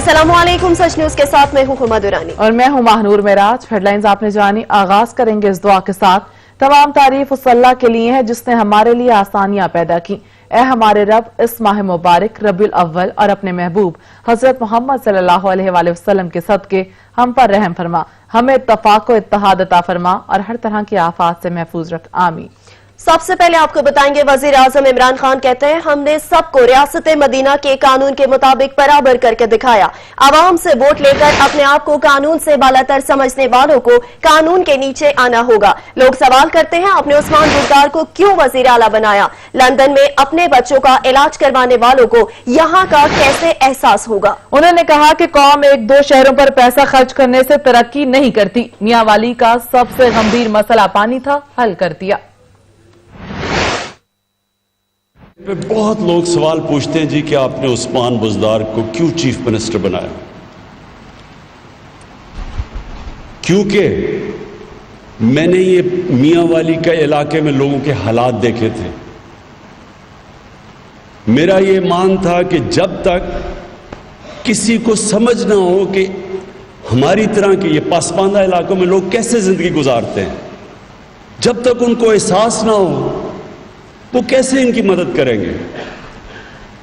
अस्सलाम वालेकुम, सच न्यूज के साथ मैं हूं हुमा दुरानी और मैं हूं महानूर मेराज। हेडलाइंस आपने जानी। आगाज करेंगे इस दुआ के साथ। तमाम तारीफ उस अल्लाह के लिए है जिसने हमारे लिए आसानियां पैदा की। ए हमारे रब, इस माह मुबारक रबीउल अव्वल और अपने महबूब हजरत मोहम्मद सल्लल्लाहु अलैहि वसल्लम के सदके हम पर रहम फरमा, हमें इत्तफाक व इत्तेहाद अता फरमा और हर तरह की आफात से महफूज रख। आमीन। सबसे पहले आपको बताएंगे, वजीर आजम इमरान खान कहते हैं हमने सबको रियासत मदीना के कानून के मुताबिक बराबर करके दिखाया। आवाम से वोट लेकर अपने आप को कानून से बालातर समझने वालों को कानून के नीचे आना होगा। लोग सवाल करते हैं आपने उस्मान बुज़दार को क्यों वजीर आला बनाया? लंदन में अपने बच्चों का इलाज करवाने वालों को यहाँ का कैसे एहसास होगा? उन्होंने कहा कि कौम एक दो शहरों पर पैसा खर्च करने से तरक्की नहीं करती। मियां वाली का सबसे गंभीर मसला पानी था, हल कर दिया। बहुत लोग सवाल पूछते हैं जी कि आपने उस्मान बुज़दार को क्यों चीफ मिनिस्टर बनाया? क्योंकि मैंने ये मियां वाली के इलाके में लोगों के हालात देखे थे। मेरा ये मान था कि जब तक किसी को समझ ना हो कि हमारी तरह के ये पसमानदा इलाकों में लोग कैसे जिंदगी गुजारते हैं, जब तक उनको एहसास ना हो वो कैसे इनकी मदद करेंगे?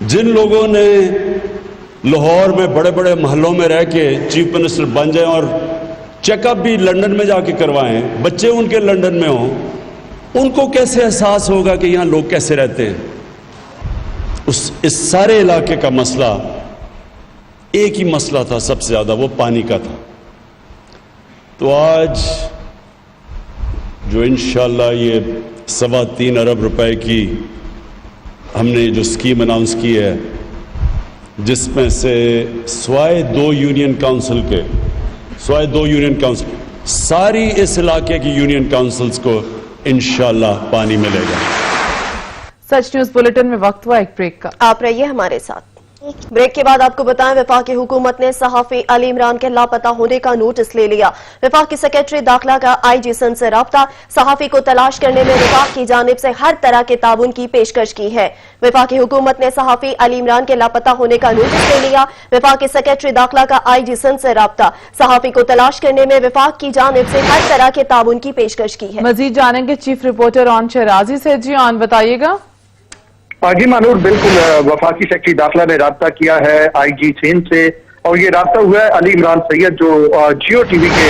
जिन लोगों ने लाहौर में बड़े बड़े महलों में रह के चीफ मिनिस्टर बन जाएं और चेकअप भी लंदन में जाके करवाएं, बच्चे उनके लंदन में हों, उनको कैसे एहसास होगा कि यहाँ लोग कैसे रहते हैं? इस सारे इलाके का मसला एक ही मसला था, सबसे ज्यादा वो पानी का था। तो आज जो इंशाल्लाह ये 3.25 अरब रुपए की हमने जो स्कीम अनाउंस की है, जिसमें से सवाए दो यूनियन काउंसिल सारी इस इलाके की यूनियन काउंसिल्स को इंशाल्लाह पानी मिलेगा। सच न्यूज बुलेटिन में वक्त हुआ एक ब्रेक का। आप रहिए हमारे साथ। ब्रेक के बाद आपको बताएं, वफाकी हुकूमत ने सहाफी अली इमरान के लापता होने का नोटिस ले लिया। वफाकी सेक्रेटरी दाखिला का आईजी सन से राब्ता, सहाफी को तलाश करने में वफाक की जानिब से हर तरह के ताउन की पेशकश की है। वफाकी हुकूमत ने सहाफी अली इमरान के लापता होने का नोटिस ले लिया। वफाकी सेक्रेटरी दाखिला का आईजी सन से राब्ता, सहाफी को तलाश करने में वफाक की जानिब से हर तरह के ताउन की पेशकश की है। मजीद जानेंगे चीफ रिपोर्टर ऑन शहराजी से। जी ऑन बताइएगा। जी मानूर, बिल्कुल वफाकी सेक्रेटरी दाखिला ने राब्ता किया है आईजी सिंध से, और ये राब्ता हुआ है अली इमरान सैयद जो जियो टीवी के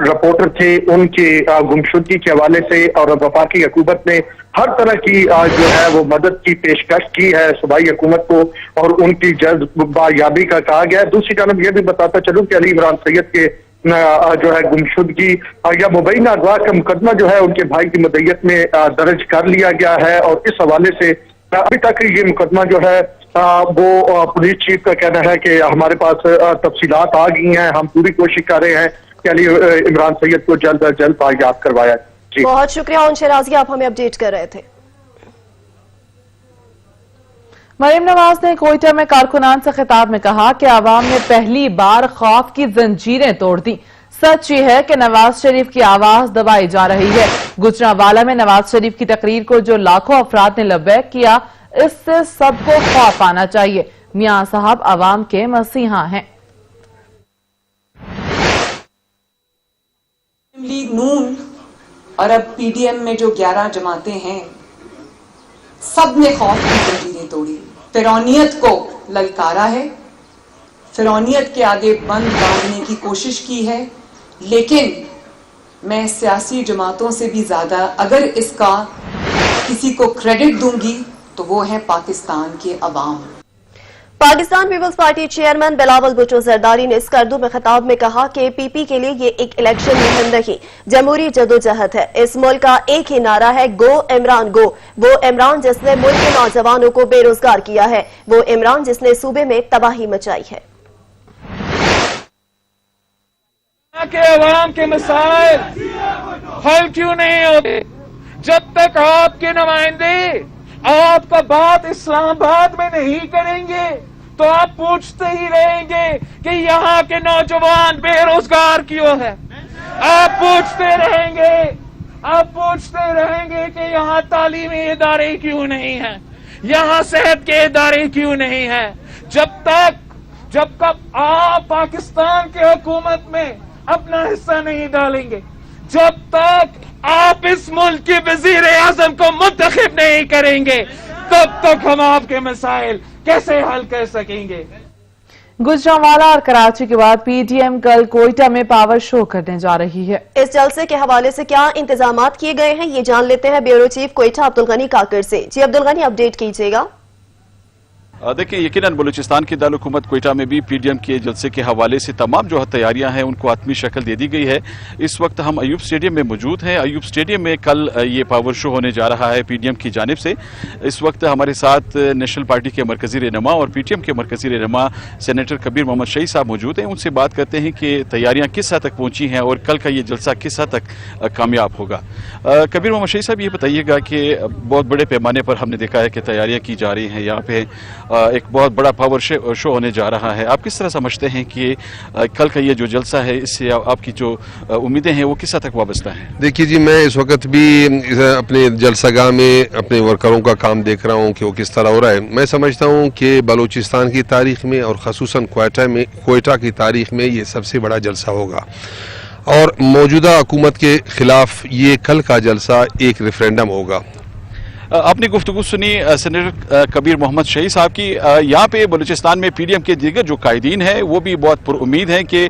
रिपोर्टर थे, उनकी गुमशुदगी के हवाले से। और वफाकी हुकूमत ने हर तरह की जो है वो मदद की पेशकश की है सूबाई हुकूमत को, और उनकी जल्द बायाबी का कहा गया है। दूसरी जानब यह भी बताता चलूं कि अली इमरान सैयद के जो है गुमशुदगी या मुबैना अगवा का मुकदमा जो है उनके भाई की मदयत में दर्ज कर लिया गया है, और इस हवाले से अभी तक ये मुकदमा जो है वो पुलिस चीफ का कहना है कि हमारे पास तफसीलात आ गई हैं, हम पूरी कोशिश कर रहे हैं कि अली इमरान सैयद को जल्द अज जल्द बायाब करवाया। जी बहुत शुक्रिया उन शहराजी, आप हमें अपडेट कर रहे थे। मरीम नवाज ने कोयटा में कारकुनान से खिताब में कहा कि आवाम ने पहली बार खौफ की जंजीरें तोड़ दी। सच ये है कि नवाज शरीफ की आवाज दबाई जा रही है। गुजरांवाला में नवाज शरीफ की तकरीर को जो लाखों अफराद ने लब्बैक किया, इससे सबको खौफ आना चाहिए। मियां साहब आवाम के मसीहा हैं। लीग नून और अब पीडीएम में जो 11 जमातें हैं, सब ने खौफ की जंजीरें तोड़ी, फिरौनियत को ललकारा है, फिरौनियत के आगे बंद बांधने की कोशिश की है। लेकिन मैं सियासी जमातों से भी ज्यादा अगर इसका किसी को क्रेडिट दूंगी तो वो है पाकिस्तान के अवाम। Pakistan Peoples Party chairman Bilawal Bhutto Zardari ने स्कर्दू में खिताब में कहा कि पीपी के लिए ये एक इलेक्शन मुहिम नहीं, जमहूरी जदोजहद है। इस मुल्क का एक ही नारा है, गो इमरान गो। वो इमरान जिसने मुल्क के नौजवानों को बेरोजगार किया है, वो इमरान जिसने सूबे में तबाही मचाई है। के अवाम के मसाइल हल क्यों नहीं होते जब तक आपके नुमाइंदे आपका बात इस्लामाबाद में नहीं करेंगे? तो आप पूछते ही रहेंगे कि यहाँ के नौजवान बेरोजगार क्यों है। आप पूछते रहेंगे कि यहाँ तालीमी इदारे क्यों नहीं है, यहाँ सेहत के इदारे क्यों नहीं है। जब तक जब तक आप पाकिस्तान की हुकूमत में अपना हिस्सा नहीं डालेंगे, जब तक आप इस मुल्क के वजीर आजम को मुंतखब नहीं करेंगे, तब तक हम आपके मसाइल कैसे हल कर सकेंगे। गुजरांवाला और कराची के बाद पीटीएम कल कोयटा में पावर शो करने जा रही है। इस जलसे के हवाले से क्या इंतजामात किए गए हैं, ये जान लेते हैं ब्यूरो चीफ कोयटा अब्दुल गनी काकर से। जी अब्दुल गनी, अपडेट कीजिएगा। देखिए, यकीनन बलूचिस्तान की दारुल हुकूमत कोयटा में भी पीडीएम के जलसे के हवाले से तमाम जो तैयारियां हैं उनको आत्मी शक्ल दे दी गई है। इस वक्त हम अयूब स्टेडियम में मौजूद हैं। अयूब स्टेडियम में कल ये पावर शो होने जा रहा है पीडीएम की जानिब से। इस वक्त हमारे साथ नेशनल पार्टी के मरकजी रहनुमा और पीटीएम के मरकजी रहनुमा सेनेटर कबीर मोहम्मद शहीद साहब मौजूद हैं। उनसे बात करते हैं कि तैयारियां किस हद तक पहुंची हैं और कल का ये जलसा किस हद तक कामयाब होगा। कबीर मोहम्मद शहीद साहब, ये बताइएगा कि बहुत बड़े पैमाने पर हमने देखा है कि तैयारियां की जा रही हैं। यहाँ पे एक बहुत बड़ा पावर शो होने जा रहा है। आप किस तरह समझते हैं कि कल का ये जो जलसा है, इससे आपकी जो उम्मीदें हैं वो किस हद तक वाबस्ता हैं? देखिए जी, मैं इस वक्त भी अपने जलसागाह में अपने वर्करों का काम देख रहा हूँ कि वो किस तरह हो रहा है। मैं समझता हूँ कि बलूचिस्तान की तारीख में और ख़ुसूसन कोयटा की तारीख में ये सबसे बड़ा जलसा होगा और मौजूदा हुकूमत के खिलाफ ये कल का जलसा एक रेफरेंडम होगा। आपने गुफ्तगू सुनी सेनेटर कबीर मोहम्मद शहीद साहब की। यहाँ पे बलूचिस्तान में पीडीएम के दीगर जो कायदीन हैं वो भी बहुत पुरुम्मीद हैं कि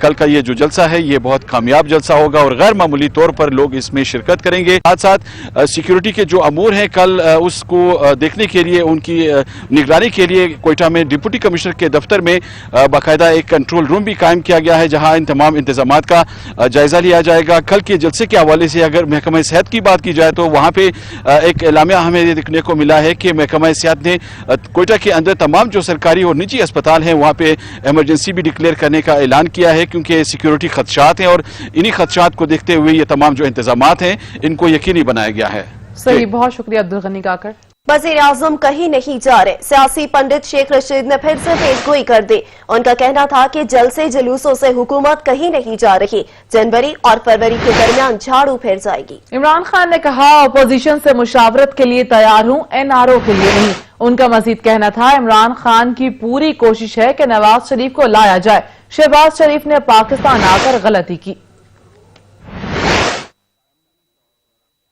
कल का ये जो जलसा है ये बहुत कामयाब जलसा होगा और गैर मामूली तौर पर लोग इसमें शिरकत करेंगे। साथ साथ सिक्योरिटी के जो अमूर हैं कल उसको देखने के लिए, उनकी निगरानी के लिए कोयटा में डिप्टी कमिश्नर के दफ्तर में बाकायदा एक कंट्रोल रूम भी कायम किया गया है, जहाँ इन तमाम इंतजामात का जायजा लिया जाएगा। कल के जलसे के हवाले से अगर महकमा सेहत की बात की जाए तो वहाँ पे एक एलामिया हमें ये देखने को मिला है कि महकमा सेहत ने कोयटा के अंदर तमाम जो सरकारी और निजी अस्पताल हैं वहाँ पे इमरजेंसी भी डिक्लेयर करने का ऐलान किया है, क्योंकि सिक्योरिटी खदशात हैं और इन्हीं खदशात को देखते हुए ये तमाम जो इंतजामात हैं इनको यकीनी बनाया गया है। सही, बहुत शुक्रिया अब्दुल गनी काकर। वज़ीर आज़म कहीं नहीं जा रहे। सियासी पंडित शेख रशीद ने फिर से पेशगोई कर दी। उनका कहना था कि जलसे जुलूसों से हुकूमत कहीं नहीं जा रही, जनवरी और फरवरी के दरमियान झाड़ू फिर जाएगी। इमरान खान ने कहा, अपोजिशन से मुशावरत के लिए तैयार हूं, एनआरओ के लिए नहीं। उनका मजीद कहना था, इमरान खान की पूरी कोशिश है कि नवाज शरीफ को लाया जाए। शहबाज शरीफ ने पाकिस्तान आकर गलती की।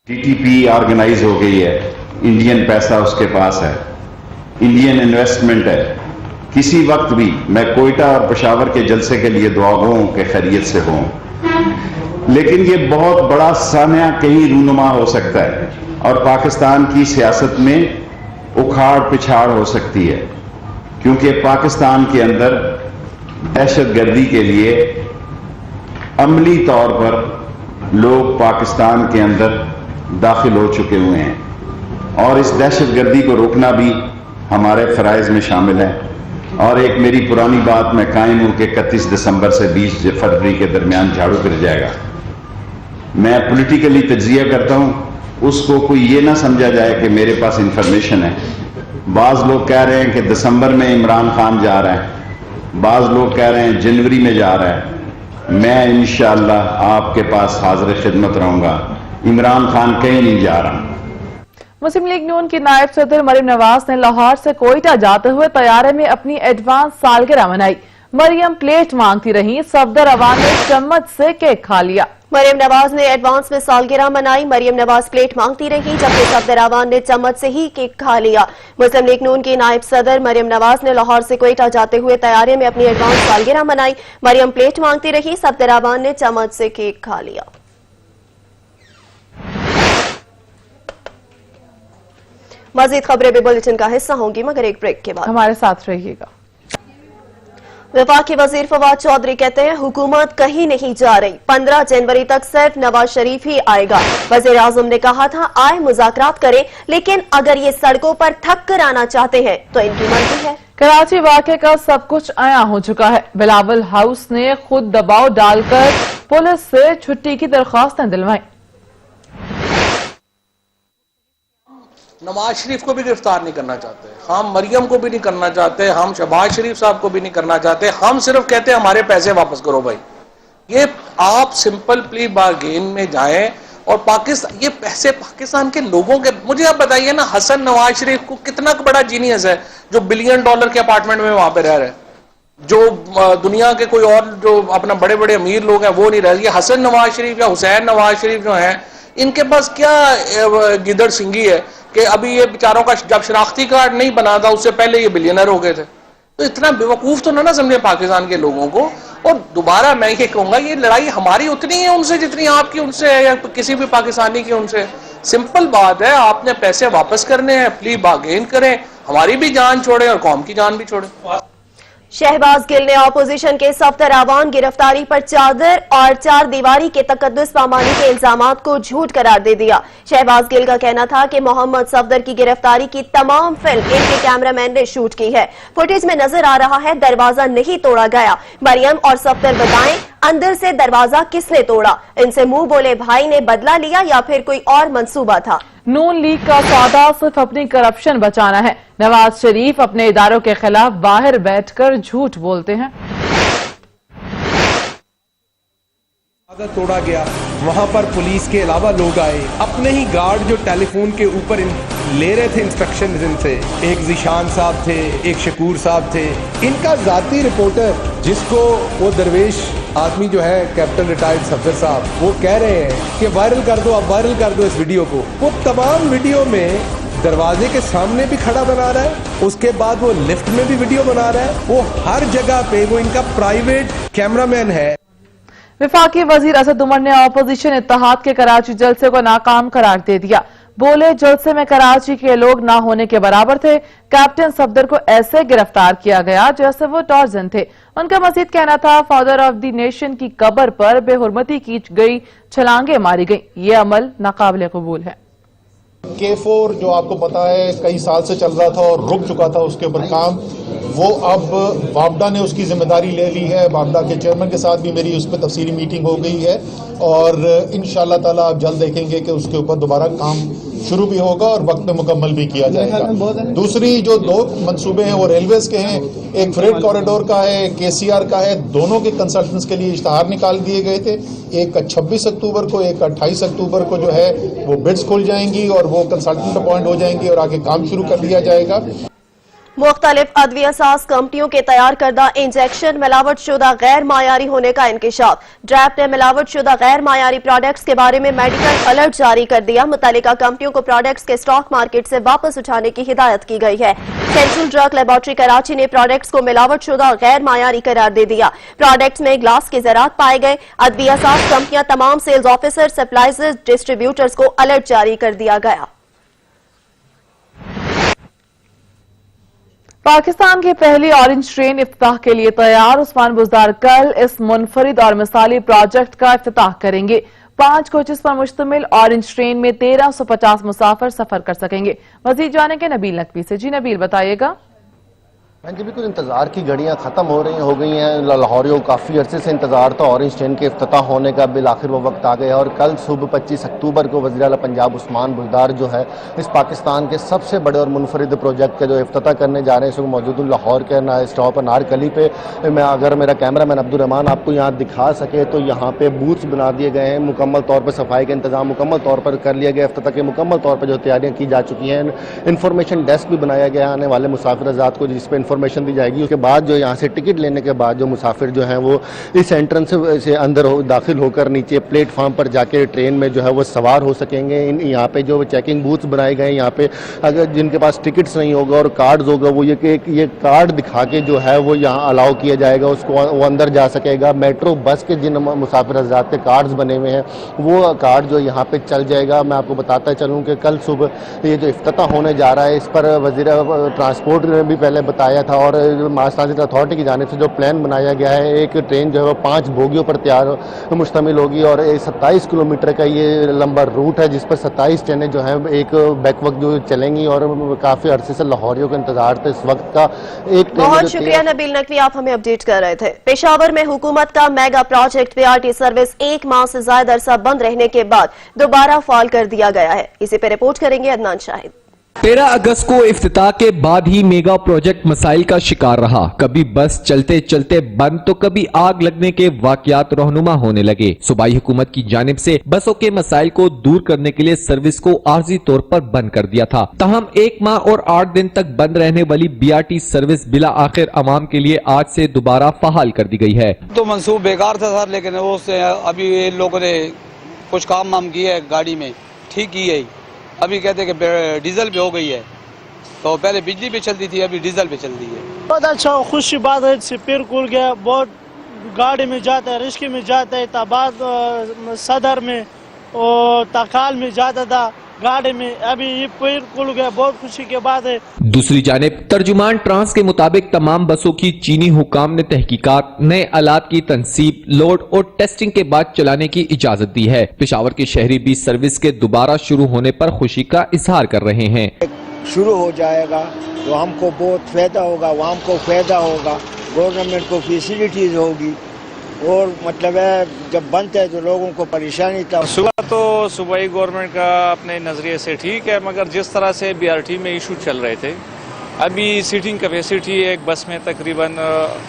टीटीपी ऑर्गेनाइज हो गई है, इंडियन पैसा उसके पास है, इंडियन इन्वेस्टमेंट है। किसी वक्त भी मैं कोयटा और पेशावर के जलसे के लिए दुआओं के खैरियत से हूं, लेकिन ये बहुत बड़ा सानिया कहीं रूनुमा हो सकता है और पाकिस्तान की सियासत में उखाड़ पिछाड़ हो सकती है, क्योंकि पाकिस्तान के अंदर दहशतगर्दी के लिए अमली तौर पर लोग पाकिस्तान के अंदर दाखिल हो चुके हुए हैं और इस दहशतगर्दी को रोकना भी हमारे फराइज में शामिल है। और एक मेरी पुरानी बात में कायम हूं कि 31 दिसंबर से 20 फरवरी के दरमियान झाड़ू गिर जाएगा। मैं पॉलिटिकली तज्जिया करता हूं, उसको कोई ये ना समझा जाए कि मेरे पास इंफॉर्मेशन है। बाज लोग कह रहे हैं कि दिसंबर में इमरान खान जा रहा है, बाज लोग कह रहे हैं जनवरी में जा रहा है। मैं इंशाअल्लाह आपके पास हाजिर खिदमत रहूंगा। इमरान खान कहीं नहीं जा रहा। मुस्लिम लीग नून की नायब सदर मरियम नवाज ने लाहौर से कोयटा जाते हुए तैयारे में अपनी एडवांस सालगिरह मनाई। मरियम प्लेट मांगती रहीं, सफदर अवान ने चम्मच से केक खा लिया। मरियम नवाज ने एडवांस में सालगिरह मनाई। मरियम नवाज प्लेट मांगती रही, जबकि सफदर अवान ने चम्मच से ही केक खा लिया। मुस्लिम लीग नून की नायब सदर मरियम नवाज ने लाहौर से कोयटा जाते हुए तैयारे में अपनी एडवांस सालगिरह मनाई। मरियम प्लेट मांगती रही, सफदर अवान ने चम्मच से केक खा लिया। मजीद खबरें भी बुलेटिन का हिस्सा होंगी, मगर एक ब्रेक के बाद हमारे साथ रहिएगा। वफाकी वजीर फवाद चौधरी कहते हैं, हुकूमत कहीं नहीं जा रही, 15 जनवरी तक सिर्फ नवाज शरीफ ही आएगा। वजीर आजम ने कहा था, आए मुज़ाकरात करें, लेकिन अगर ये सड़कों पर थक कर आना चाहते हैं तो इनकी मर्जी है। कराची वाक़े का सब कुछ आया हो चुका है। बिलावल हाउस ने खुद दबाव डालकर पुलिस से छुट्टी की दरख्वास्तें दिलवाई। नवाज शरीफ को भी गिरफ्तार नहीं करना चाहते, हम मरियम को भी नहीं करना चाहते, हम शहबाज शरीफ साहब को भी नहीं करना चाहते। हम सिर्फ कहते हैं हमारे पैसे वापस करो भाई। ये आप सिंपल प्ली बार्गेन में जाएं और पाकिस्तान, ये पैसे पाकिस्तान के लोगों के। मुझे आप बताइए ना, हसन नवाज शरीफ को कितना बड़ा जीनियस है जो $1 बिलियन के अपार्टमेंट में वहां पे रह रहे हैं। جو دنیا کے کوئی اور جو اپنا بڑے بڑے امیر لوگ ہیں وہ نہیں رہ گئے. حسن نواز شریف یا حسین نواز شریف جو ہیں ان کے پاس کیا گدڑ سنگھی ہے کہ ابھی یہ بیچاروں کا جب شناختی کارڈ نہیں بنا تھا اس سے پہلے یہ بلینئر ہو گئے تھے. تو اتنا بیوقوف تو نہ سمجھے پاکستان کے لوگوں کو. اور دوبارہ میں یہ کہوں گا یہ لڑائی ہماری اتنی ہے ان سے جتنی آپ کی ان سے ہے یا کسی بھی پاکستانی کی ان سے. سمپل بات ہے, آپ نے پیسے واپس کرنے ہیں, پلی بارگین کریں, ہماری بھی جان چھوڑیں اور قوم کی جان بھی چھوڑیں. شہباز گل نے اپوزیشن کے صفدر اعوان گرفتاری پر چادر اور چار دیواری کے تقدس پامانی کے الزامات کو جھوٹ قرار دے دیا. شہباز گل کا کہنا تھا کہ محمد صفدر کی گرفتاری کی تمام فلم ان کے کیمرہ مین نے شوٹ کی ہے. فوٹیج میں نظر آ رہا ہے دروازہ نہیں توڑا گیا. مریم اور صفدر بتائیں اندر سے دروازہ کس نے توڑا؟ ان سے منہ بولے بھائی نے بدلہ لیا یا پھر کوئی اور منصوبہ تھا؟ نون لیگ کا سودا صرف اپنی کرپشن بچانا ہے. نواز شریف اپنے اداروں کے خلاف باہر بیٹھ کر جھوٹ بولتے ہیں. توڑا گیا, وہاں پر پولیس کے علاوہ لوگ آئے, اپنے ہی گارڈ جو ٹیلی فون کے اوپر لے رہے تھے انسٹرکشن ان سے, ایک ذیشان صاحب تھے, ایک شکور صاحب تھے, ان کا ذاتی رپورٹر جس کو وہ درویش آدمی جو ہے کیپٹن ریٹائرڈ صفدر صاحب وہ کہہ رہے ہیں کہ وائرل کر دو, اب وائرل کر دو اس ویڈیو کو. وہ تمام ویڈیو میں دروازے کے سامنے بھی کھڑا بنا رہا ہے, اس کے بعد وہ لفٹ میں بھی ویڈیو بنا رہا ہے, وہ ہر جگہ پہ وہ ان کا پرائیویٹ کیمرہ مین ہے. وفاقی وزیر اسد عمر نے اپوزیشن اتحاد کے کراچی جلسے کو ناکام قرار دے دیا. بولے جلسے میں کراچی کے لوگ نہ ہونے کے برابر تھے. کیپٹن صفدر کو ایسے گرفتار کیا گیا جیسے وہ ٹارزن تھے. ان کا مزید کہنا تھا فادر آف دی نیشن کی قبر پر بے حرمتی کی گئی, چھلانگیں ماری گئیں. یہ عمل ناقابل قبول ہے. K4 جو آپ کو پتا ہے کئی سال سے چل رہا تھا اور رک چکا تھا اس کے اوپر کام, وہ اب وابڈا نے اس کی ذمہ داری لے لی ہے. وابڈا کے چیئرمین کے ساتھ بھی میری اس پہ تفصیلی میٹنگ ہو گئی ہے اور انشاءاللہ تعالی آپ جلد دیکھیں گے کہ اس کے اوپر دوبارہ کام شروع بھی ہوگا اور وقت پہ مکمل بھی کیا جائے گا. دوسری جو دو منصوبے ہیں وہ ریلویز کے ہیں, ایک فریٹ کوریڈور کا ہے, ایک KCR کا ہے. دونوں کے کنسلٹنٹس کے لیے اشتہار نکال دیے گئے تھے, ایک کا 26 اکتوبر کو, ایک کا 28 اکتوبر کو جو ہے وہ بڈز کھل جائیں گی اور وہ کنسلٹنٹ اپوائنٹ ہو جائیں گے اور آگے کام شروع کر دیا جائے گا. مختلف ادویہ ساز کمپنیوں کے تیار کردہ انجیکشن ملاوٹ شدہ غیر معیاری ہونے کا انکشاف. ڈریپ نے ملاوٹ شدہ غیر معیاری پروڈکٹس کے بارے میں میڈیکل الرٹ جاری کر دیا. متعلقہ کمپنیوں کو پروڈکٹس کے اسٹاک مارکیٹ سے واپس اٹھانے کی ہدایت کی گئی ہے. سینٹرل ڈرگ لیبارٹری کراچی نے پروڈکٹس کو ملاوٹ شدہ غیر معیاری قرار دے دیا. پروڈکٹس میں گلاس کے ذرات پائے گئے. ادویہ ساز کمپنیاں تمام سیلز آفیسر, سپلائزر, ڈسٹریبیوٹرز کو الرٹ جاری کر دیا گیا. پاکستان کی پہلی اورنج ٹرین افتتاح کے لیے تیار. عثمان بزدار کل اس منفرد اور مثالی پروجیکٹ کا افتتاح کریں گے. 5 کوچز پر مشتمل اورنج ٹرین میں 1350 مسافر سفر کر سکیں گے. مزید جانیں گے نبیل نقوی سے. جی نبیل بتائیے گا. جی بالکل, انتظار کی گھڑیاں ختم ہو گئی ہیں. لاہوریوں کافی عرصے سے انتظار تھا اورنج ٹرین کے افتتاح ہونے کا, بالآخر وہ وقت آ گیا اور کل صبح 25 اکتوبر کو وزیر اعلیٰ پنجاب عثمان بزدار جو ہے اس پاکستان کے سب سے بڑے اور منفرد پروجیکٹ کا جو افتتاح کرنے جا رہے ہیں. اس وقت موجود لاہور کے اسٹاپ انارکلی پہ. میں اگر میرا کیمرہ مین عبدالرحمان آپ کو یہاں دکھا سکے تو یہاں پہ بوتھس بنا دیے گئے ہیں. مکمل طور پر صفائی کا انتظام مکمل طور پر کر لیا گیا. افتتاح کے مکمل طور پر جو تیاریاں کی جا چکی ہیں. انفارمیشن ڈیسک بھی بنایا گیا آنے والے مسافر حضرات کو جس پہ انفارمیشن دی جائے گی. کے بعد جو یہاں سے ٹکٹ لینے کے بعد جو مسافر جو ہیں وہ اس انٹرنس سے اندر داخل ہو کر نیچے پلیٹ فارم پر جا کے ٹرین میں جو ہے وہ سوار ہو سکیں گے. یہاں پہ جو چیکنگ بوتھس بنائے گئے ہیں, یہاں پہ اگر جن کے پاس ٹکٹس نہیں ہوگا اور کارڈز ہوگا وہ یہ کارڈ دکھا کے جو ہے وہ یہاں الاؤ کیا جائے گا, اس کو وہ اندر جا سکے گا. میٹرو بس کے جن مسافر حضرات کے کارڈز بنے ہوئے ہیں وہ کارڈ جو یہاں پہ چل جائے گا. میں آپ کو بتاتا چلوں کہ کل صبح یہ جو افتتاح ہونے جا رہا ہے اس پر وزیر ٹرانسپورٹ نے بھی پہلے بتایا تھا اور ماس ٹرانزٹ اتھارٹی کی جانب سے جو پلان بنایا گیا ہے, ایک ٹرین جو ہے وہ 5 بوگیوں پر مشتمل ہوگی اور 27 کلومیٹر کا یہ لمبا روٹ ہے جس پر 27 ٹرینیں جو ہیں ایک بیک وقت جو چلیں گی اور کافی عرصے سے لاہوریوں کا انتظار تھا اس وقت کا. ایک بہت شکریہ نبیل نقوی, آپ ہمیں اپڈیٹ کر رہے تھے. پشاور میں حکومت کا میگا پروجیکٹ PRT سروس 1 ماہ سے زائد عرصہ بند رہنے کے بعد دوبارہ فعال کر دیا گیا ہے. اسی پہ رپورٹ کریں گے عدنان شاہد. 13 अगस्त को इफ्तिताह के बाद ही मेगा प्रोजेक्ट मसाइल का शिकार रहा। कभी बस चलते चलते बंद तो कभी आग लगने के वाकयात रहनुमा होने लगे। सूबाई हुकूमत की जानिब से बसों के मसाइल को दूर करने के लिए सर्विस को आर्जी तौर पर बंद कर दिया था। ताहम 1 माह और 8 दिन तक बंद रहने वाली BRT सर्विस बिला आखिर अवाम के लिए आज से दोबारा फहाल कर दी गई है। तो मंसूब बेकार था सर, लेकिन उससे अभी लोगों ने कुछ काम वाम किया है, गाड़ी में ठीक की है। अभी कहते हैं कि डीजल पे हो गई है, तो पहले बिजली पे चलती थी, अभी डीजल पे चल रही है। बहुत अच्छा खुशी बात है, इससे पैर खुल गया। बहुत गाड़ी में जाता है, रिश्के में जाता है, ताबाद सदर में और तकाल में जाता था गाड़ी में, अभी ये पैर खुल गया। बहुत खुशी की बात है। दूसरी जानिब तर्जुमान ट्रांस के मुताबिक तमाम बसों की चीनी हुकाम ने तहकीकात, नए आलात की तनसीब, लोड और टेस्टिंग के बाद चलाने की इजाजत दी है। पेशावर के शहरी भी सर्विस के दोबारा शुरू होने पर खुशी का इजहार कर रहे हैं। शुरू हो जाएगा तो हमको बहुत फायदा होगा, वहाँ को फायदा होगा, गवर्नमेंट को फैसिलिटीज होगी, और मतलब है जब बंद है तो लोगों को परेशानी था। सुबह तो सूबाई गवर्नमेंट का अपने नज़रिए से ठीक है, मगर जिस तरह से BRT में इशू चल रहे थे, अभी सीटिंग कैपेसिटी एक बस में तकरीबन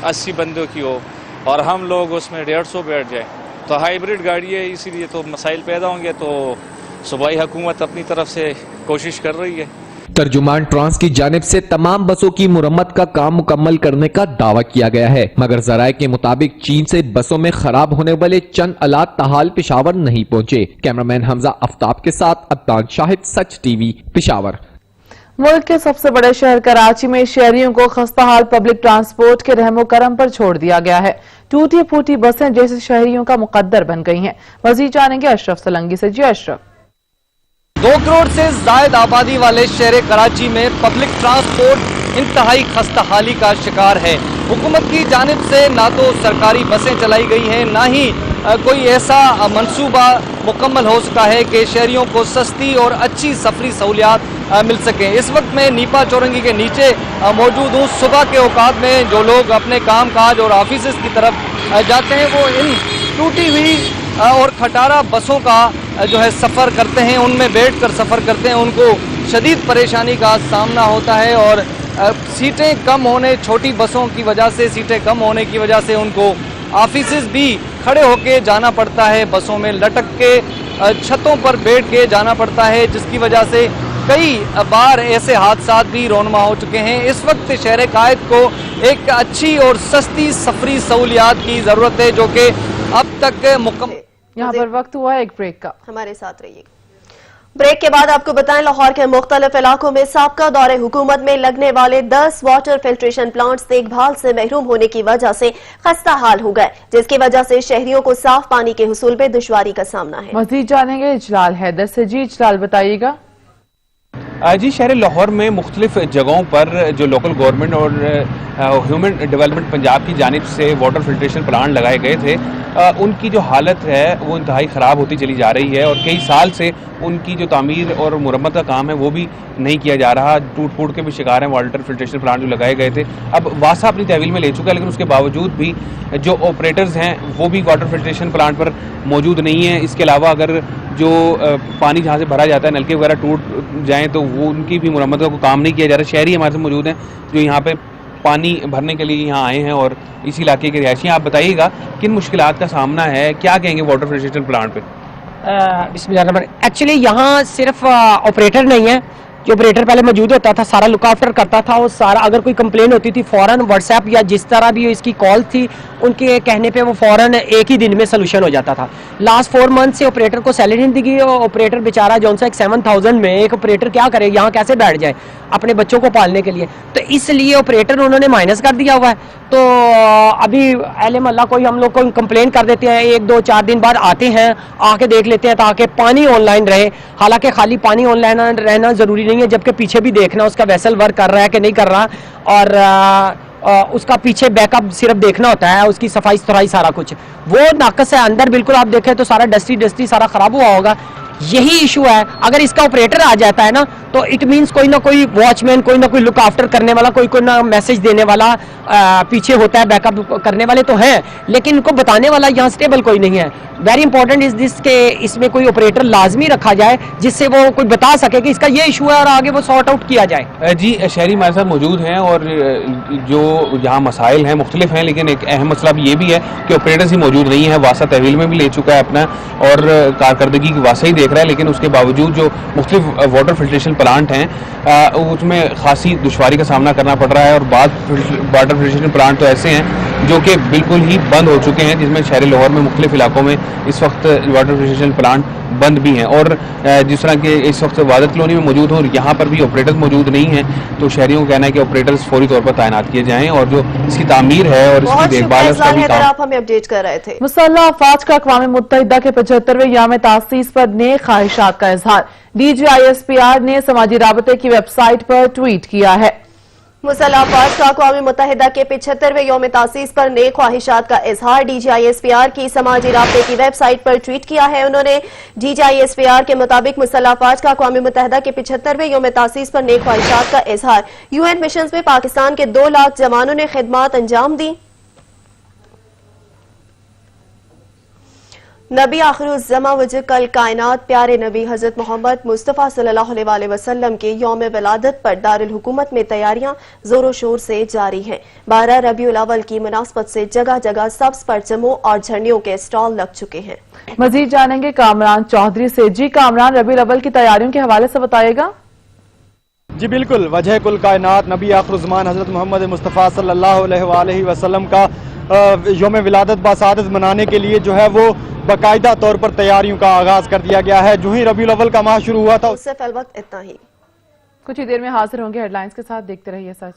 80 बंदों की हो और हम लोग उसमें 150 बैठ जाए, तो हाइब्रिड गाड़ी है, इसीलिए तो मसाइल पैदा होंगे। तो सूबाई हुकूमत अपनी तरफ से कोशिश कर रही है। तर्जुमान ट्रांस की जानिब से तमाम बसों की मुरम्मत का काम मुकम्मल करने का दावा किया गया है, मगर जराए के मुताबिक चीन से बसों में खराब होने वाले चंद आलात ताहाल पेशावर नहीं पहुंचे। कैमरामैन हमजा आफ्ताब के साथ अब्दान शाहिद, सच TV, पेशावर। मुल्क के सबसे बड़े शहर कराची में शहरियों को खस्ताहाल पब्लिक ट्रांसपोर्ट के रहमो करम पर छोड़ दिया गया है। टूटी फूटी बसें जैसे शहरियों का मुकद्दर बन गई हैं। मजीद जानेंगे अशरफ सलंगी से। जी अशरफ। 2 करोड़ से जायद आबादी वाले शहर कराची में पब्लिक ट्रांसपोर्ट इंतहाई खस्ताहाली का शिकार है। हुकूमत की जानिब से ना तो सरकारी बसें चलाई गई हैं, ना ही कोई ऐसा मंसूबा मुकम्मल हो सका है कि शहरियों को सस्ती और अच्छी सफरी सहूलियात मिल सकें। इस वक्त मैं नीपा चौरंगी के नीचे मौजूद हूँ। सुबह के औकात में जो लोग अपने काम काज और ऑफिस की तरफ जाते हैं वो इन टूटी हुई और खटारा बसों का जो है सफ़र करते हैं, उनमें बैठ कर सफ़र करते हैं। उनको शदीद परेशानी का सामना होता है और सीटें कम होने, छोटी बसों की वजह से सीटें कम होने की वजह से उनको ऑफिसेज भी खड़े होके जाना पड़ता है, बसों में लटक के छतों पर बैठ के जाना पड़ता है, जिसकी वजह से कई बार ऐसे हादसात भी रोनमा हो चुके हैं। इस वक्त शहर कायद को एक अच्छी और सस्ती सफरी सहूलियात की ज़रूरत है, जो कि अब तक मुकम्मल। यहाँ पर वक्त हुआ एक ब्रेक का, हमारे साथ रहिएगा। ब्रेक के बाद आपको बताएं, लाहौर के मुख्तलिफ इलाकों में साबका दौरे हुकूमत में लगने वाले 10 वाटर फिल्ट्रेशन प्लांट्स देखभाल से महरूम होने की वजह से खस्ता हाल हो गए, जिसकी वजह से शहरियों को साफ पानी के हुसूल में दुश्वारी का सामना है। मजीद जानेंगे इजलाल हैदर से। जी इजलाल, बताइएगा। जी, शहर लाहौर में मुख्तलिफ जगहों पर जो लोकल गवर्नमेंट और ह्यूमन डेवलपमेंट पंजाब की जानिब से वाटर फिल्ट्रेशन प्लांट लगाए गए थे, उनकी जो हालत है वो इंतहाई ख़राब होती चली जा रही है और कई साल से उनकी जो तामीर और मुरम्मत का काम है वो भी नहीं किया जा रहा। टूट फूट के भी शिकार हैं वाटर फिल्ट्रेशन प्लांट जो लगाए गए थे। अब वासा अपनी तहवील में ले चुका है, लेकिन उसके बावजूद भी जो ऑपरेटर्स हैं वो भी वाटर फिल्ट्रेशन प्लांट पर मौजूद नहीं है। इसके अलावा अगर जो पानी जहाँ से भरा जाता है, नलके वगैरह टूट जाएँ तो वो उनकी भी मुरम्मत का कोई काम नहीं किया जा रहा। शहरी हमारे साथ मौजूद हैं जो यहाँ पे पानी भरने के लिए यहाँ आए हैं और इस इलाके के रिहायशी। आप बताइएगा किन मुश्किलात का सामना है, क्या कहेंगे वाटर फिल्ट्रेशन प्लांट पे? एक्चुअली यहाँ सिर्फ ऑपरेटर नहीं है, जो ऑपरेटर पहले मौजूद होता था सारा लुक आफ्टर करता था, और सारा अगर कोई कंप्लेन होती थी फौरन व्हाट्सएप या जिस तरह भी इसकी कॉल थी उनके कहने पे वो फौरन एक ही दिन में सोल्यूशन हो जाता था। लास्ट 4 मंथ से ऑपरेटर को सैलरी नहीं दी गई और ऑपरेटर बेचारा जौन सा एक 7000 में एक ऑपरेटर क्या करे, यहाँ कैसे बैठ जाए अपने बच्चों को पालने के लिए, तो इसलिए ऑपरेटर उन्होंने माइनस कर दिया हुआ है। तो अभी अहले मोहल्ला कोई हम लोग को कंप्लेन कर देते हैं, 1, 2, 4 दिन बाद आते हैं, आके देख लेते हैं ताकि पानी ऑनलाइन रहे। हालांकि खाली पानी ऑनलाइन रहना ज़रूरी नहीं है, जबकि पीछे भी देखना उसका वेसल वर्क कर रहा है कि नहीं कर रहा, और उसका पीछे बैकअप सिर्फ देखना होता है, उसकी सफाई सुथराई सारा कुछ वो नाकस है। अंदर बिल्कुल आप देखें तो सारा डस्टी सारा ख़राब हुआ होगा। यही इशू है। अगर इसका ऑपरेटर आ जाता है ना तो इट मीन्स कोई ना कोई वॉचमैन, कोई ना कोई लुक आफ्टर करने वाला, कोई ना मैसेज देने वाला पीछे होता है, बैकअप करने वाले तो हैं, लेकिन इनको बताने वाला यहाँ स्टेबल कोई नहीं है। वेरी इंपॉर्टेंट इज दिस के इसमें कोई ऑपरेटर लाजमी रखा जाए जिससे वो कोई बता सके कि इसका ये इशू है और आगे वो सॉर्ट आउट किया जाए। जी, शहरी हमारे साथ मौजूद हैं और जो यहाँ मसाइल हैं मुख्तलिफ हैं, लेकिन एक अहम मसला ये भी है कि ऑपरेटर्स ही मौजूद नहीं है। वासा तहवील में भी ले चुका है अपना और कारकर्दगी की वासा ही देख रहा है, लेकिन उसके बावजूद जो मुख्तलिफ वाटर फिल्ट्रेशन प्लांट हैं उसमें खासी दुश्वारी का सामना करना पड़ रहा है। और बाद वाटर फिल्ट्रेशन प्लांट तो ऐसे हैं जो कि बिल्कुल ही बंद हो चुके हैं, जिसमें शहर लाहौर में मुख्तलिफ इलाकों में इस वक्त वाटर फिल्ट्रेशन प्लांट बंद भी हैं। और जिस तरह के इस वक्त वादत कॉलोनी में मौजूद हो और यहाँ पर भी ऑपरेटर्स मौजूद नहीं हैं, तो शहरियों का कहना है कि ऑपरेटर्स फौरी तौर पर तैनात किए जाएं और जो इसकी तामीर है और इसकी देखभाल है उसका भी काम। आप हमें अपडेट कर रहे थे। मुसल्लह अफवाज का अक़वाम मुत्तहिदा के 75वें यौम तासीस पर नेक ख्वाहिशात का इजहार। DGISPR ने समाजी राबते की वेबसाइट पर ट्वीट किया है। मुसल्लह अफवाज का अक़वाम मुत्तहिदा के 75वें यौम तासीस पर नेक ख्वाहिशात का इजहार DGISPR की समाजी राबते की वेबसाइट पर ट्वीट किया है। उन्होंने DGISPR के मुताबिक मुसल्लह अफवाज का अक़वाम मुत्तहिदा के 75वें यौम तासीस पर नेक ख्वाहिशात का इजहार। UN मिशन में पाकिस्तान के 2 लाख जवानों ने खिदमात अंजाम दी। नबी आखिरुज़्ज़मा वजह कल कायनात प्यारे नबी हजरत मोहम्मद मुस्तफ़ा सल्लल्लाहु अलैहि वसल्लम के यौम विलादत पर दारुल हुकूमत में तैयारियां जोरों शोर से जारी हैं। 12 रबीउल अव्वल की मुनासबत से जगह जगह सब्ज परचमों और झंडियों के स्टॉल लग चुके हैं। मजीद जानेंगे कामरान चौधरी से। जी कामरान, रबीउल अव्वल की तैयारियों के हवाले से बताइएगा। जी बिल्कुल, वजह कुल कायनात नबी आखिरुज़्ज़मान हजरत मोहम्मद मुस्तफ़ा सल्लल्लाहु अलैहि वसल्लम का यौम विलादत बासादत मनाने के लिए जो है वो बाकायदा तौर पर तैयारियों का आगाज कर दिया गया है। जो ही रबीउल अव्वल का माह शुरू हुआ था उससे पहले वक्त इतना ही। कुछ ही देर में हाजिर होंगे हेडलाइंस के साथ। देखते रहिए सच।